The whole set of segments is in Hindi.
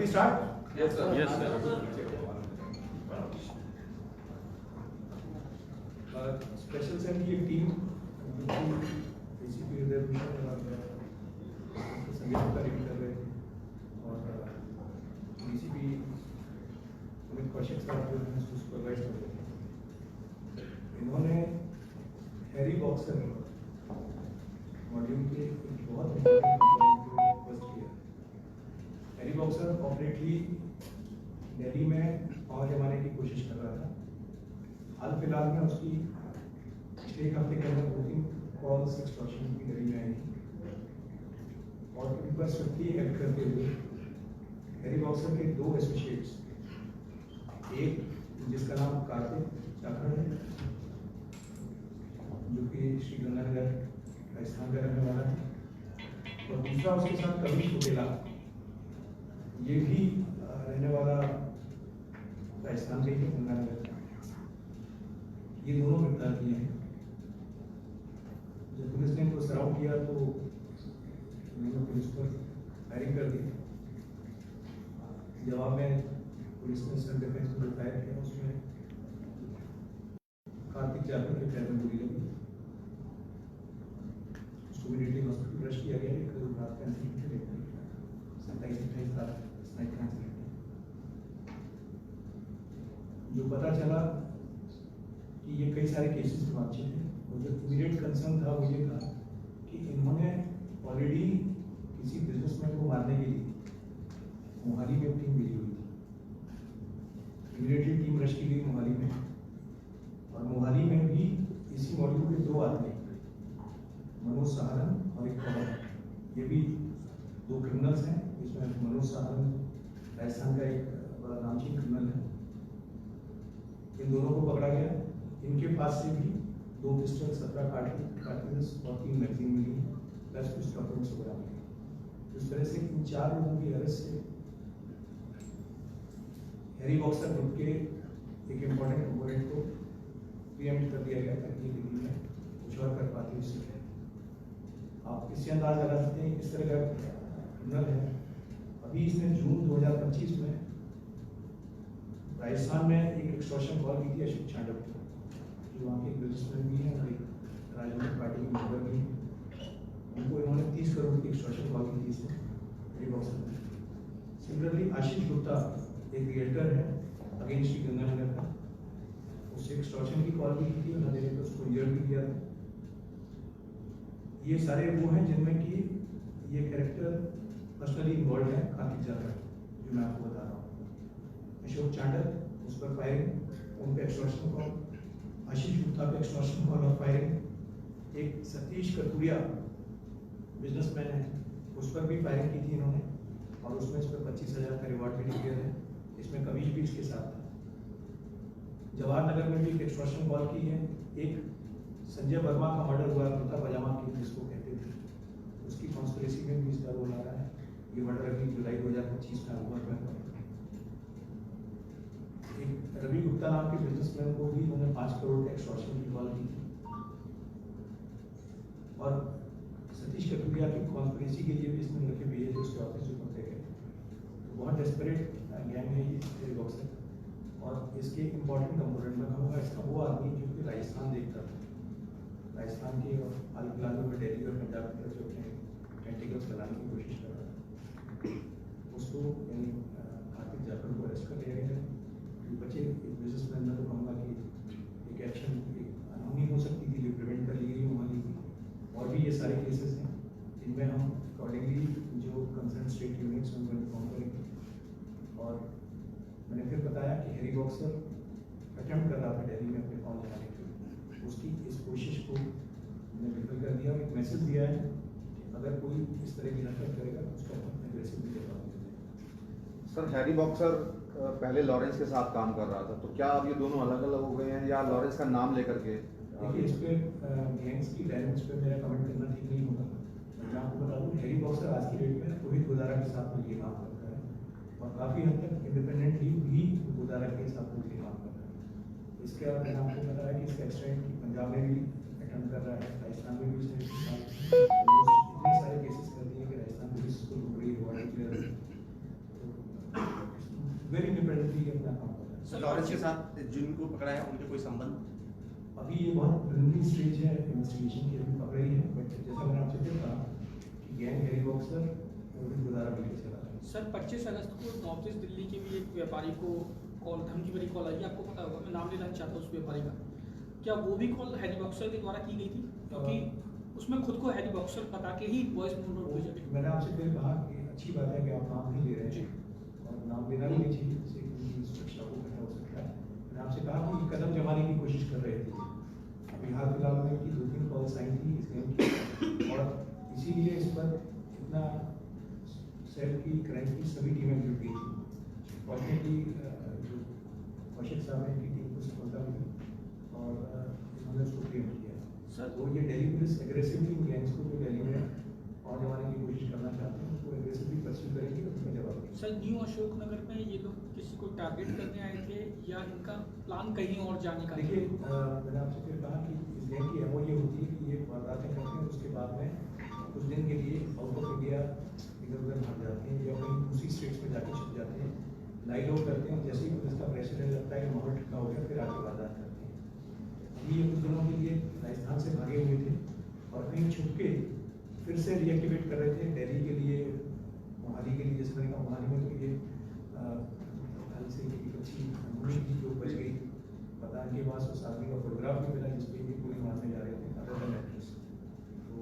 we start? Yes, sir. Yes, sir. Special cell की एक टीम एसीपी हृदय भूषण और संगीत का रिव्यू कर रहे थे और डीसीपी अमित कौशिक साहब जो है सुपरवाइज कर रहे थे। इन्होंने हैरी बॉक्सर मॉड्यूल के एक बहुत इम्पोर्टेंट कंपोनेंट को रिक्वेस्ट किया। हैरी बॉक्सर ऑपरेटली दिल्ली में पाँव जमाने की कोशिश कर रहा था। हाल फिलहाल में उसकी पिछले एक हफ्ते के अंदर 2-3 कॉल्स एक्सटॉर्शन की दिल्ली में आई और उन पर स्विफ्टली एक्ट करते हुए हैरी बॉक्सर के 2 एसोसिएट्स, एक जिसका नाम कार्तिक जाखड़ है जो कि श्रीगंगानगर राजस्थान का रहने वाला है, और दूसरा उसके साथ कवि छोटेला, ये भी रहने वाला राजस्थान के ही गंगानगर का। ये दोनों गिरफ्तार किए हैं। जब पुलिस ने इनको सराउंड किया तो उन्होंने पुलिस पर फायरिंग कर दी। जवाब में पुलिस ने सेल्फ डिफेंस में फायर किया, उसमें कार्तिक जाखड़ के पैर में गोली लगी। उसको इमीडिएटली हॉस्पिटल रश किया गया। एक रात का इंसिडेंट है, 27-28 रात नाइट का इंसिडेंट है। जो पता चला कि ये कई सारे केसेस में बातचीत है, और जो इमीडिएट कंसर्न था वो ये था कि इन्होंने ऑलरेडी किसी बिजनेसमैन को मारने के लिए मोहाली में टीम भेजी हुई थी। इमीडिएटली टीम रश की गई मोहाली में, और मोहाली में भी इसी मॉड्यूल के 2 आदमी, मनोज सहारन और एक पवन, ये भी 2 क्रिमिनल्स हैं। इसमें मनोज सहारन राजस्थान का एक बड़ा नामचीन क्रिमिनल है। इन दोनों को पकड़ा गया। इनके पास से भी 2 पिस्टल, 17 कार्ट्रिजेस और 3 मैगजीन मिली, प्लस कुछ डॉक्यूमेंट्स वगैरह मिले। इस तरह से इन 4 लोगों की अरेस्ट से हैरी बॉक्सर ग्रुप के एक इम्पोर्टेंट कंपोनेंट को प्रीएम्प्ट कर दिया गया ताकि ये दिल्ली में कुछ और कर पाते उससे पहले। आप इससे अंदाज लगा सकते हैं किस तरह का क्रिमिनल है। अभी इसने जून 2025 में राजस्थान में एक एक्सटॉर्शन कॉल की थी अशोक छांडव को, जो वहाँ के बिजनेसमैन भी हैं और एक राजनीतिक पार्टी के मेंबर भी हैं। उनको इन्होंने 30 करोड़ की एक्सटॉर्शन कॉल की थी इसमें हैरी बॉक्सर में। सिमिलरली आशीष गुप्ता एक रिएल्टर है अगेंस्ट श्री गंगानगर का, उससे एक्सटॉर्शन की कॉल भी की थी, उन्होंने देने पर उसको इंजर्ड भी किया था। ये सारे वो हैं जिनमें कि ये कैरेक्टर पर्सनली इन्वॉल्व है। कार्तिक जाखड़ जो मैं आपको बता रहा हूँ, अशोक चांडक उस पर फायरिंग, उन पे एक्सटॉर्शन कॉल, आशीष गुप्ता पे एक्सटॉर्शन कॉल और फायरिंग, एक सतीश कतुरिया बिजनेसमैन है उस पर भी फायरिंग की थी इन्होंने, और उसमें इस पर 25,000 का रिवॉर्ड भी डिक्लेयर है। इसमें कबीर भी इसके साथ था। जवाहर नगर में भी एक एक्सटॉर्शन कॉल की है। एक संजय वर्मा का मर्डर हुआ, कुर्ता पजामा की जिसको कहते थे, उसकी कॉन्स्पिरेसी में भी इसका रोल आ रहा है। ये मर्डर अभी जुलाई 2025 में हुआ है। एक रवि गुप्ता नाम के बिजनेसमैन को भी उन्होंने 5 करोड़ का एक्सटॉर्शन की कॉल की थी, और सतीश कटुरिया की कॉन्स्पिरेसी के लिए भी इसने लड़के भेजे थे उसके ऑफिस जो पकड़े गए। तो बहुत डेस्परेट गैंग है ये हैरी बॉक्सर। और इसके इम्पोर्टेंट कंपोनेंट में कहूँगा इसका वो आदमी जो कि राजस्थान देखता था, राजस्थान के और हाल फिलहाल में दिल्ली और पंजाब की तरफ जो अपने टेंटिकल्स फैलाने की कोशिश कर रहा था, उसको यानी कार्तिक जाखड़ को अरेस्ट कर लिया गया है। बच्चे एक बिजनेसमैन में तो कहूँगा कि एक एक्शन अनहोनी हो सकती थी जो प्रिवेंट कर ली गई मोहाली की। और भी ये सारे केसेस हैं जिनमें हम अकॉर्डिंगली जो कंसर्न स्टेट यूनिट्स उनको इन्फॉर्म करेंगे। और मैंने फिर बताया कि हैरी बॉक्सर अटेम्प्ट कर रहा था दिल्ली में अपने पाँव लगाने की, उसकी इस कोशिश को मैंने विफल कर दिया और एक मैसेज दिया है कि अगर कोई इस तरह की हरकत करेगा तो उसका एग्रेसिवली जवाब दिया जाएगा। सर हैरी बॉक्सर पहले लॉरेंस के साथ काम कर रहा था, तो क्या अब ये दोनों अलग अलग हो गए हैं या लॉरेंस का नाम लेकर के? देखिए, इस पे गैंग्स की डायनेमिक्स पे मेरा कमेंट करना ठीक नहीं होगा। मैं आपको बता दूं, हैरी बॉक्सर आज की डेट में रोहित गोदारा के साथ मिलकर काम करता है और काफ़ी हद तक इंडिपेंडेंटली भी गोदारा के साथ मिलकर काम कर रहा है। इसके अलावा मैंने आपको बताया कि इसका एक्सटेंट की पंजाब में भी अटेम्प्ट कर रहा है, राजस्थान में भी इसने इतने सारे केसेस कर दिए कि राजस्थान पुलिस को बड़ी रिवॉर्ड क्लियर है। तो वेरी इंडिपेंडेंटली अपना काम कर रहा है। लॉरेंस के साथ जिनको पकड़ा है उनके कोई संबंध? अभी ये बहुत प्रिलिमिनरी स्टेज है इन्वेस्टिगेशन की, अभी पकड़ रही है, बट जैसा मैंने आपसे कहा कि गैंग हैरी बॉक्सर गुजारा मिलकर चला रहा है। सर 25 अगस्त को नॉर्थ ईस्ट दिल्ली के भी एक व्यापारी को कॉल, धमकी भरी कॉल आई, आपको पता होगा, मैं नाम लेना नहीं चाहता उस व्यापारी का। क्या वो भी कॉल हैरी बॉक्सर के द्वारा की गई थी? क्योंकि उसमें खुद को हैरी बॉक्सर बता के ही वॉइस नोट भेजा गया। मैंने आपसे फिर कहा कि अच्छी बात है कि आप नाम नहीं ले रहे हैं और नाम लेना भी नहीं चाहिए, जिससे उनकी सुरक्षा को खतरा हो सकता है। मैंने आपसे कहा कि कदम जमाने की कोशिश कर रहे थे। अभी हाल फिलहाल में की 2-3 कॉल्स आई थी इस गेम की, और इसीलिए इस पर इतना सेल की क्राइम की सभी टीमें जुट गई थी। फॉर्चुनेटली जो कौशिक साहब ने इनकी टीम को सफलता मिली और इन्होंने उसको प्रिएम्प्ट किया। सर तो ये दिल्ली पुलिस एग्रेसिवली इन गैंग्स को जो दिल्ली में और जमाने की कोशिश करना चाहते हैं उसको एग्रेसिवली परस्यू करेंगे और उसका जवाब देंगे। सर न्यू अशोक नगर में ये लोग किसी को टारगेट करने आए थे या इनका प्लान कहीं और जाने का? देखिए मैंने आपसे फिर कहा कि इस गैंग की एमओ ये होती है कि ये वारदातें करते हैं, उसके बाद में कुछ दिन के लिए आउट ऑफ इंडिया इधर उधर भाग जाते हैं या कहीं दूसरी स्टेट्स में जाके छुप जाते हैं, लाइट आउट करते हैं। जैसे ही पुलिस का प्रेशर लगता है कि माहौल ठंडा हो गया, फिर आगे वारदात करते हैं। अभी ये कुछ दिनों के लिए राजस्थान से भागे हुए थे और कहीं छुप के फिर से रिएक्टिवेट कर रहे थे दिल्ली के लिए, मोहाली के लिए। जैसे मैंने कहा मोहाली में तो ये हाल से एक अच्छी मूवी थी जो बच गई, पता इनके पास उस आदमी का फोटोग्राफ भी मिला जिसपे ये गोली मारने जा रहे थे अदर देन एक्ट्रेस। तो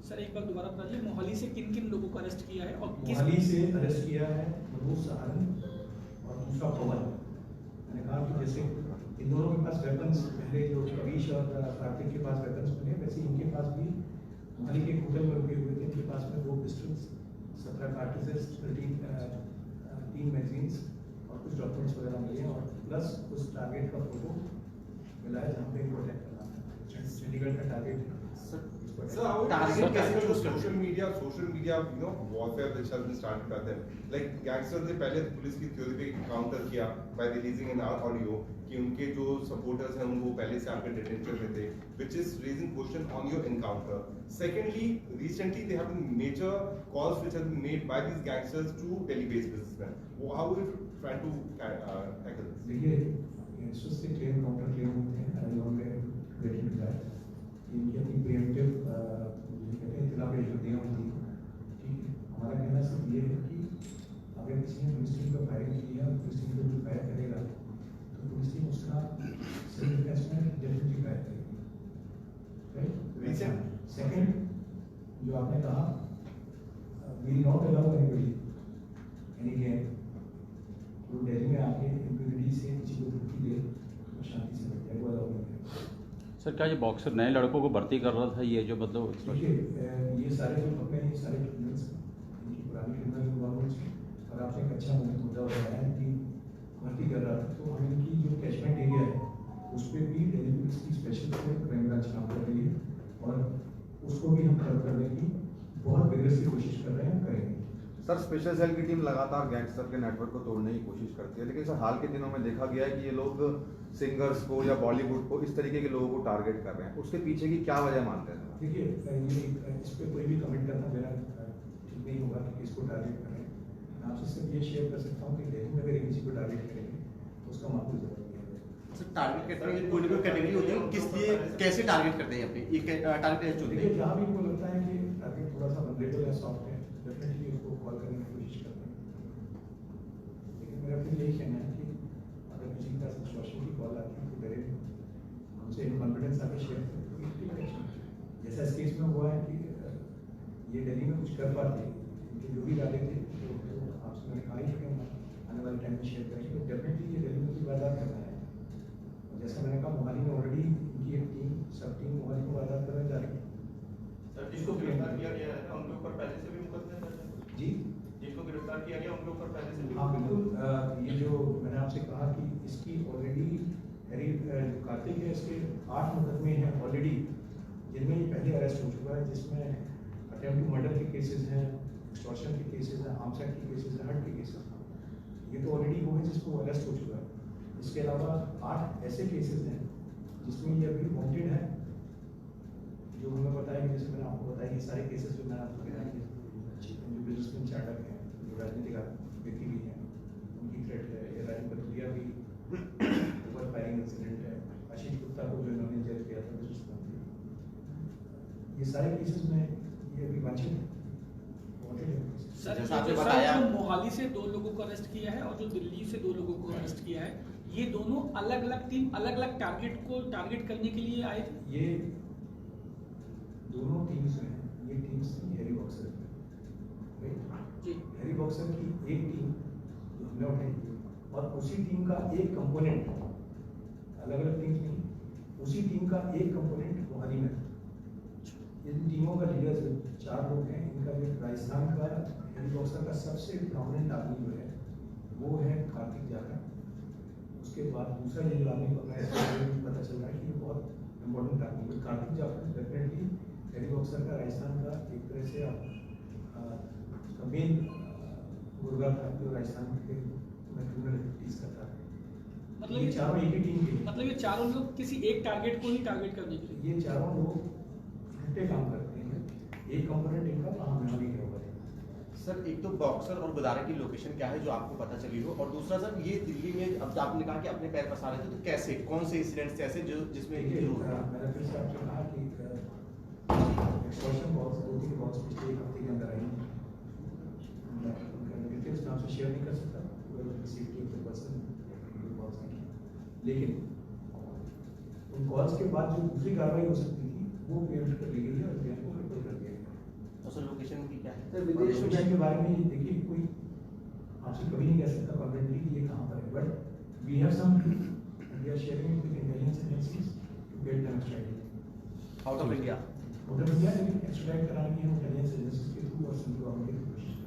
सर एक बार दोबारा बताइए, मोहाली से किन किन लोगों को अरेस्ट किया है और किस? मोहाली से अरेस्ट किया है मनोज सहारन और दूसरा पवन। मैंने कहा कि जैसे इन दोनों के पास वेपन्स, पहले जो कविश और कार्तिक के पास वेपन्स मिले, वैसे इनके पास भी मोहाली के होटल में रुके हुए थे। इनके पास में 2 पिस्टल्स, 17 कार्ट्रिजेस, 3 मैगजीन्स और कुछ डॉक्यूमेंट्स वगैरह मिले हैं, और प्लस उस टारगेट का फोटो मिला है जहाँ पे इनको अटैक करना है। चंडीगढ़ का टारगेट है। So how target कैसे social media warfare which has been started by them, like gangsters ने पहले पुलिस की थ्योरी पे काउंटर किया by releasing an audio कि उनके जो supporters हैं वो पहले से आपके detention में थे, which is raising question on your encounter. Secondly, recently there have been major calls which have been made by these gangsters to Delhi-based businessmen. How are you trying to tackle this? देखिए gangsters के claim counter claim होते हैं, I don't get into that. इनकी अपनी प्रिएम्प्टिव कहते हैं इतना पे युद्धियाँ होती हैं। ठीक है, हमारा कहना सिर्फ ये है कि अगर किसी ने पुलिस टीम पर फायरिंग की है और पुलिस टीम को जो फायर करेगा तो पुलिस टीम उसका सेल्फ डिफेंस में डेफिनेटली फायर करेगी, राइट? सेकंड जो आपने कहा, we not allow anybody any gang जो दिल्ली में आके इम्प्यूनिटी से किसी को धमकी दे और शांति से बैठ जाए, वो अलाउ नहीं करेगा। सर क्या ये बॉक्सर नए लड़कों को भर्ती कर रहा था, ये जो मतलब देखिए ये सारे जो पकड़े हैं, ये सारे क्रिमिनल्स इनकी पुरानी क्रिमिनल इन्वॉल्वमेंट्स, और आपने एक अच्छा मुद्दा बताया है कि भर्ती कर रहा था, तो हम इनकी जो कैचमेंट एरिया है उस पर भी दिल्ली पुलिस की स्पेशल क्राइम ब्रांच काम कर रही है और उसको भी हम कवर करने की बहुत विगरसली कोशिश कर रहे हैं, करेंगे। सर स्पेशल सेल की टीम लगातार गैंगस्टर के नेटवर्क को तोड़ने की कोशिश करती है, लेकिन सर हाल के दिनों में देखा गया है कि ये लोग सिंगर्स को या बॉलीवुड को इस तरीके के लोगों को टारगेट कर रहे हैं, उसके पीछे की क्या वजह मानते हैं? देखिए ये इस पर कोई भी कमेंट करना मेरा ठीक नहीं होगा कि किसको टारगेट कर रहे हैं। मैं आपसे सिर्फ ये शेयर कर सकता हूँ कि दिल्ली में अगर किसी को टारगेट करेंगे तो उसका मामूल जवाब दिया जाएगा। सर टारगेट करते हैं कोई ना कोई कैटेगरी होती है, किस लिए कैसे टारगेट करते हैं अपने ये टारगेट कैसे चुनते हैं? जहाँ भी इनको लगता है कि टारगेट थोड़ा सा वल्नरेबल है, सॉफ्ट है, डेफिनेटली उसको कॉल करने की कोशिश करते हैं। लेकिन मेरा फिर यही कहना है कि अगर किसी के पास एक्सटॉर्शन की कॉल आती है तो डायरेक्ट हमसे इन कॉन्फिडेंस आके शेयर करें। जैसा इस केस में हुआ है कि ये दिल्ली में कुछ कर पाते, इनके जो भी इरादे थे तो आपसे मैंने कहा ही कि हम आने वाले टाइम में शेयर करेंगे, तो डेफिनेटली ये दिल्ली में कोई वारदात करना है। और जैसा मैंने कहा मोहाली में ऑलरेडी इनकी एक टीम, सब टीम मोहाली में वारदात करने जा रही है। सर जिसको गिरफ्तार किया गया है उनके ऊपर पहले से भी मुकदमे दर्ज है? जी जिसको गिरफ्तार किया गया उनके ऊपर पहले से भी? हाँ बिल्कुल, ये जो मैंने आपसे कहा कि इसकी ऑलरेडी कार्तिक है, इसके 8 मुकदमे हैं ऑलरेडी, जिनमें ये पहले अरेस्ट हो चुका है, जिसमें अटेम्प्ट टू मर्डर के केसेस हैं, एक्सटॉर्शन के केसेस हैं, आर्म्स एक्ट के केसेस हैं, हर्ट के केसेस हैं। ये तो ऑलरेडी वो है जिसको अरेस्ट हो चुका है। इसके अलावा 8 ऐसे केसेस हैं जिसमें ये अभी वांटेड है, जो हमें बताया कि जैसे मैंने आपको बताया ये सारे केसेस जो मैंने आपको बताया कि जो बिजनेसमैन चार्टर हैं, जो राजनीतिक व्यक्ति भी हैं, उनकी थ्रेट है, ये राजू कथुरिया भी ओवर फायरिंग इंसिडेंट है, आशीष गुप्ता को जो इन्होंने जेल किया था बिजनेस मंत्री, ये सारे केसेस में ये अभी वांछित है, wanted है। सर जैसा आपने जो बताया- जो मोहाली से 2 लोगों को अरेस्ट किया है और जो दिल्ली से 2 लोगों को अरेस्ट किया है, ये दोनों अलग अलग टीम अलग अलग टारगेट को टारगेट करने के लिए आए थे। ये दोनों टीम्स हैं, ये टीम्स हैरी बॉक्सर जी हैरी बॉक्सर की एक टीम जो हमने उठाई और उसी टीम का एक कंपोनेंट, अलग अलग टीम्स नहीं, उसी टीम का एक कंपोनेंट मोहाली में था। इन टीमों का लीडर जो 4 लोग हैं, इनका जो राजस्थान का हैरी बॉक्सर का सबसे प्रोमिनेंट आदमी जो है वो है कार्तिक जाखड़। उसके बाद दूसरा ये जो आदमी पकड़ा है, इसका पता चल रहा है कि ये बहुत इम्पोर्टेंट आदमी है। Kartik Jakhar definitely Harry boxer का राजस्थान का एक तरह से उसका मेन गुर्गा था जो राजस्थान के क्रिमिनल एक्टिविटीज करता है। मतलब ये चारों एक ही टीम के, मतलब ये चारों लोग किसी एक टारगेट को ही टारगेट करने के लिए। ये चारों लोग इकट्ठे काम करते हैं। एक कंपोनेंट इनका महामनाली है ऊपर। सर एक तो बॉक्सर और गुदारा की लोकेशन क्या है जो आपको पता चली हो, और दूसरा सर ये दिल्ली में अब आपने कहा कि अपने पैर पसार रहे थे, तो कैसे, कौन से इंसिडेंट्स ऐसे जो जिसमें देखिए, जरूर मैंने फिर से आपसे कहा कि एक्सटॉर्शन बॉक्स 2-3 बॉक्स पिछले 1 हफ्ते के अंदर आई हैं। उनका डिटेल्स मैं आपसे शेयर नहीं कर सकता, लेकिन उन कॉल्स के बाद जो दूसरी कार्रवाई हो सकती थी वो प्रिवेंट कर ली गई है और अभियान को रिपोर्ट कर दिया गया है। और सर लोकेशन की क्या है? सर विदेश में के बारे में देखिए, कोई आपसे कभी नहीं कह सकता कॉन्फिडेंटली कि ये कहाँ पर है, but we have some and we are sharing with intelligence agencies to get them extracted out of India. Out of India, लेकिन एक्सट्रैक्ट करानी है इंटेलिजेंस एजेंसीज के थ्रू और सेंट्रल गवर्नमेंट के थ्रू कोशिश